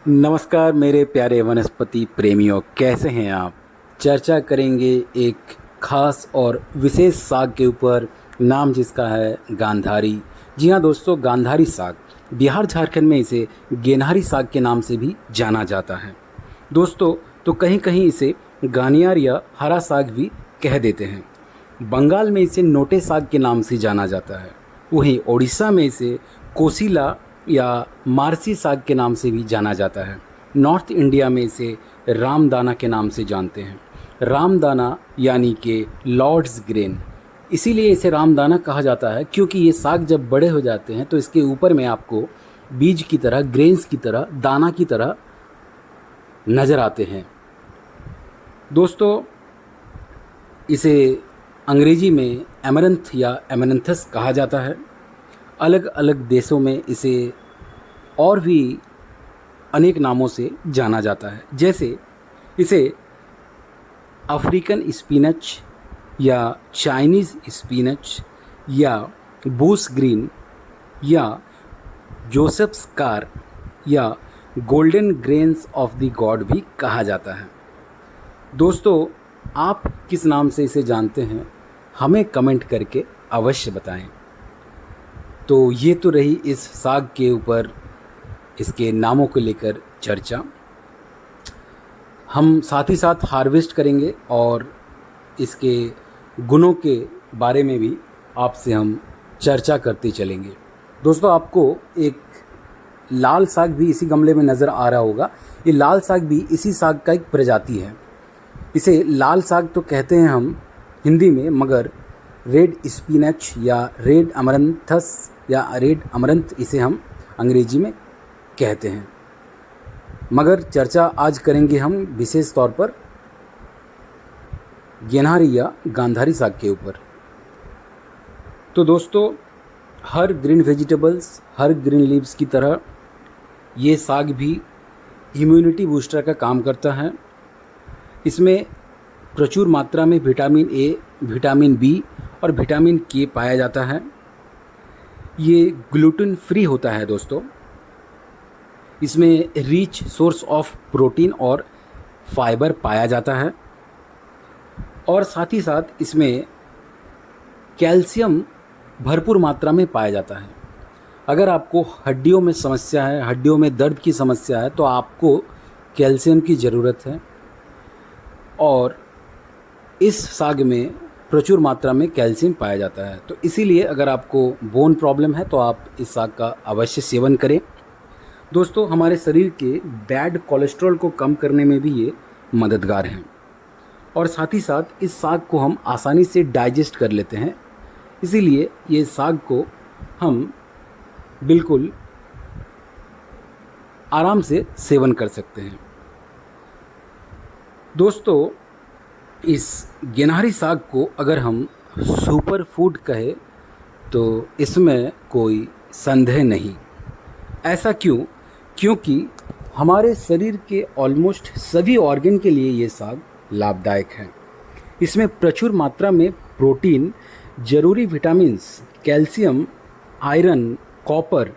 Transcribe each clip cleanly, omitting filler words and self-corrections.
नमस्कार मेरे प्यारे वनस्पति प्रेमियों, कैसे हैं आप। चर्चा करेंगे एक खास और विशेष साग के ऊपर, नाम जिसका है गांधारी। जी हाँ दोस्तों, गांधारी साग बिहार झारखंड में इसे गेनहारी साग के नाम से भी जाना जाता है दोस्तों। तो कहीं कहीं इसे गानियार या हरा साग भी कह देते हैं। बंगाल में इसे नोटे साग के नाम से जाना जाता है। वहीं ओडिशा में इसे कोसिला या मारसी साग के नाम से भी जाना जाता है। नॉर्थ इंडिया में इसे रामदाना के नाम से जानते हैं। रामदाना यानी कि लॉर्ड्स ग्रेन, इसीलिए इसे रामदाना कहा जाता है क्योंकि ये साग जब बड़े हो जाते हैं तो इसके ऊपर में आपको बीज की तरह, ग्रेन्स की तरह, दाना की तरह नज़र आते हैं दोस्तों। इसे अंग्रेजी में एमरंथ या एमरंथस कहा जाता है। अलग अलग देशों में इसे और भी अनेक नामों से जाना जाता है, जैसे इसे अफ्रीकन स्पिनच या चाइनीज़ स्पिनच या बूस ग्रीन या जोसेफ्स कार या golden grains of the God भी कहा जाता है दोस्तों। आप किस नाम से इसे जानते हैं, हमें कमेंट करके अवश्य बताएं। तो ये तो रही इस साग के ऊपर इसके नामों को लेकर चर्चा। हम साथ ही साथ हार्वेस्ट करेंगे और इसके गुणों के बारे में भी आपसे हम चर्चा करते चलेंगे दोस्तों। आपको एक लाल साग भी इसी गमले में नज़र आ रहा होगा। ये लाल साग भी इसी साग का एक प्रजाति है। इसे लाल साग तो कहते हैं हम हिंदी में, मगर रेड स्पिनच या रेड अमरंथस या रेड अमरंथ इसे हम अंग्रेजी में कहते हैं। मगर चर्चा आज करेंगे हम विशेष तौर पर गेनहारी या गांधारी साग के ऊपर। तो दोस्तों, हर ग्रीन वेजिटेबल्स, हर ग्रीन लीव्स की तरह ये साग भी इम्यूनिटी बूस्टर का काम करता है। इसमें प्रचुर मात्रा में विटामिन ए, विटामिन बी और विटामिन के पाया जाता है। ये ग्लूटेन फ्री होता है दोस्तों। इसमें रिच सोर्स ऑफ प्रोटीन और फाइबर पाया जाता है और साथ ही साथ इसमें कैल्शियम भरपूर मात्रा में पाया जाता है। अगर आपको हड्डियों में समस्या है, हड्डियों में दर्द की समस्या है, तो आपको कैल्शियम की ज़रूरत है और इस साग में प्रचुर मात्रा में कैल्शियम पाया जाता है। तो इसीलिए अगर आपको बोन प्रॉब्लम है तो आप इस साग का अवश्य सेवन करें दोस्तों। हमारे शरीर के बैड कोलेस्ट्रॉल को कम करने में भी ये मददगार हैं और साथ ही साथ इस साग को हम आसानी से डाइजेस्ट कर लेते हैं। इसीलिए ये साग को हम बिल्कुल आराम से सेवन कर सकते हैं दोस्तों। इस गेनहारी साग को अगर हम सुपर फूड कहें तो इसमें कोई संदेह नहीं। ऐसा क्यों? क्योंकि हमारे शरीर के ऑलमोस्ट सभी ऑर्गन के लिए ये साग लाभदायक है। इसमें प्रचुर मात्रा में प्रोटीन, जरूरी vitamins, calcium, iron, copper,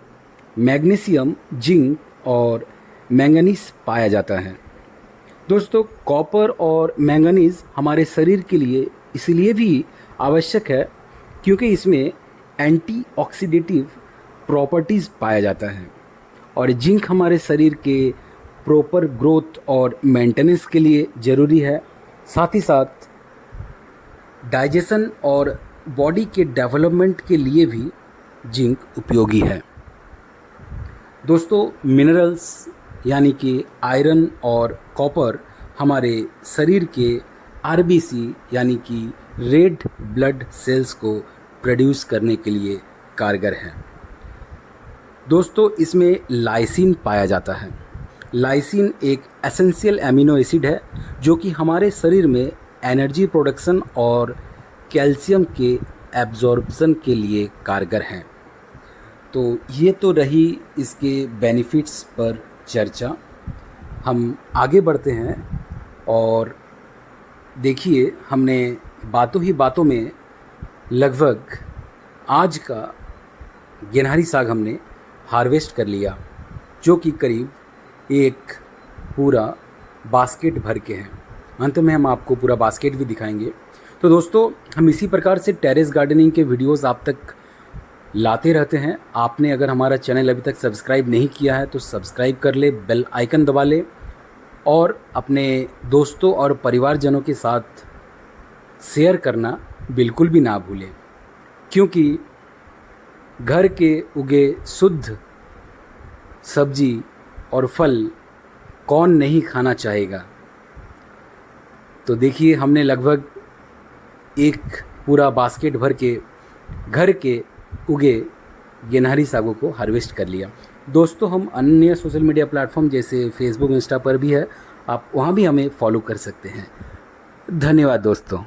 magnesium, zinc और मैंगनीज पाया जाता है दोस्तों। कॉपर और मैंगनीज हमारे शरीर के लिए इसलिए भी आवश्यक है क्योंकि इसमें एंटीऑक्सीडेटिव प्रॉपर्टीज़ पाया जाता है और जिंक हमारे शरीर के प्रॉपर ग्रोथ और मेंटेनेंस के लिए ज़रूरी है। साथ ही साथ डाइजेशन और बॉडी के डेवलपमेंट के लिए भी जिंक उपयोगी है दोस्तों। मिनरल्स यानी कि आयरन और कॉपर हमारे शरीर के आरबीसी यानी कि रेड ब्लड सेल्स को प्रोड्यूस करने के लिए कारगर है दोस्तों। इसमें लाइसिन पाया जाता है। लाइसिन एक एसेंशियल एमिनो एसिड है जो कि हमारे शरीर में एनर्जी प्रोडक्शन और कैल्शियम के एब्जॉर्प्शन के लिए कारगर हैं। तो ये तो रही इसके बेनिफिट्स पर चर्चा। हम आगे बढ़ते हैं और देखिए, हमने बातों ही बातों में लगभग आज का गेनहारी साग हमने हार्वेस्ट कर लिया, जो कि करीब एक पूरा बास्केट भर के हैं। अंत में हम आपको पूरा बास्केट भी दिखाएंगे। तो दोस्तों, हम इसी प्रकार से टेरेस गार्डनिंग के वीडियोस आप तक लाते रहते हैं। आपने अगर हमारा चैनल अभी तक सब्सक्राइब नहीं किया है तो सब्सक्राइब कर ले, बेल आइकन दबा ले और अपने दोस्तों और परिवारजनों के साथ शेयर करना बिल्कुल भी ना भूलें, क्योंकि घर के उगे शुद्ध सब्जी और फल कौन नहीं खाना चाहेगा। तो देखिए, हमने लगभग एक पूरा बास्केट भर के घर के उगे गेनहारी सागों को हार्वेस्ट कर लिया। दोस्तों, हम अन्य सोशल मीडिया प्लेटफॉर्म जैसे फेसबुक, इंस्टा पर भी है, आप वहाँ भी हमें फॉलो कर सकते हैं। धन्यवाद दोस्तों।